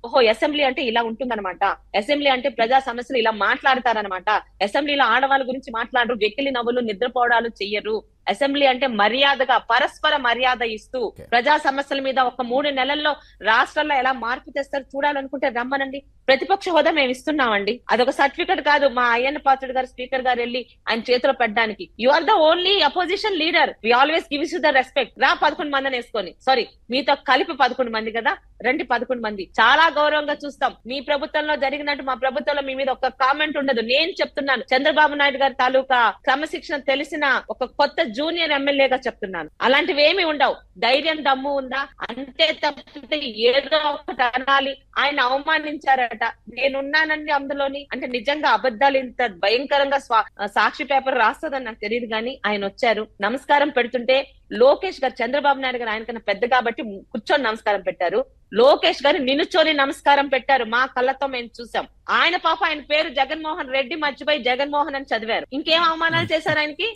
ఓహో అసెంబ్లీ అంటే ఇలా ఉంటుందన్నమాట, అసెంబ్లీ అంటే ప్రజా సమస్యలు ఇలా మాట్లాడతారనమాట, అసెంబ్లీలో ఆడవాళ్ళ గురించి మాట్లాడరు, వెకిలి నవ్వులు నిద్రపోవడాలు చెయ్యరు, అసెంబ్లీ అంటే మర్యాదగా పరస్పర మర్యాద ఇస్తూ ఓకే. ప్రజా సమస్యల మీద ఒక 3 నెలల్లో రాష్ట్రాల్లో ఎలా మార్పు తెస్తారు చూడాలనుకుంటే రమ్మనండి, ప్రతిపక్ష హోదా మేము ఇస్తున్నామండి, అదొక సర్టిఫికెట్ కాదు మా అయ్యన్న పాత్రుడు గారు స్పీకర్ గారు వెళ్ళి ఆయన చేతిలో పెట్టడానికి. You are the only opposition leader, we always gives you the respect. రా 11 మందిని వేసుకొని, సారీ మీతో కలిపి 11 మంది కదా, రండి 11 మంది, చాలా గౌరవంగా చూస్తాం. మీ ప్రభుత్వంలో జరిగినట్టు మా ప్రభుత్వంలో మీ మీద ఒక కామెంట్ ఉండదు. నేను చెప్తున్నాను, చంద్రబాబు నాయుడు గారి తాలూకా క్రమశిక్షణ తెలిసిన ఒక కొత్త జూనియర్ ఎమ్మెల్యేగా చెప్తున్నాను, అలాంటివి ఏమి ఉండవు. ధైర్యం దమ్ము ఉందా అంటే తప్పితే ఏదో ఒకటి అనాలి. ఆయన అవమానించారట, నేనున్నానండి అందులోని అంటే నిజంగా అబద్ధాలు ఇంత భయంకరంగా సాక్షి పేపర్ రాస్తుందని నాకు తెలియదు, కానీ ఆయన వచ్చారు నమస్కారం పెడుతుంటే లోకేష్ గారు, చంద్రబాబు నాయుడు గారు ఆయనకన్నా పెద్ద కాబట్టి కూర్చొని నమస్కారం పెట్టారు, లోకేష్ గారు నిలుచొని నమస్కారం పెట్టారు, మా కళ్ళతో మేము చూసాం. ఆయన పాప ఆయన పేరు జగన్మోహన్ రెడ్డి మర్చిపోయి జగన్మోహన్ అని చదివారు, ఇంకేం అవమానాలు చేశారు ఆయనకి.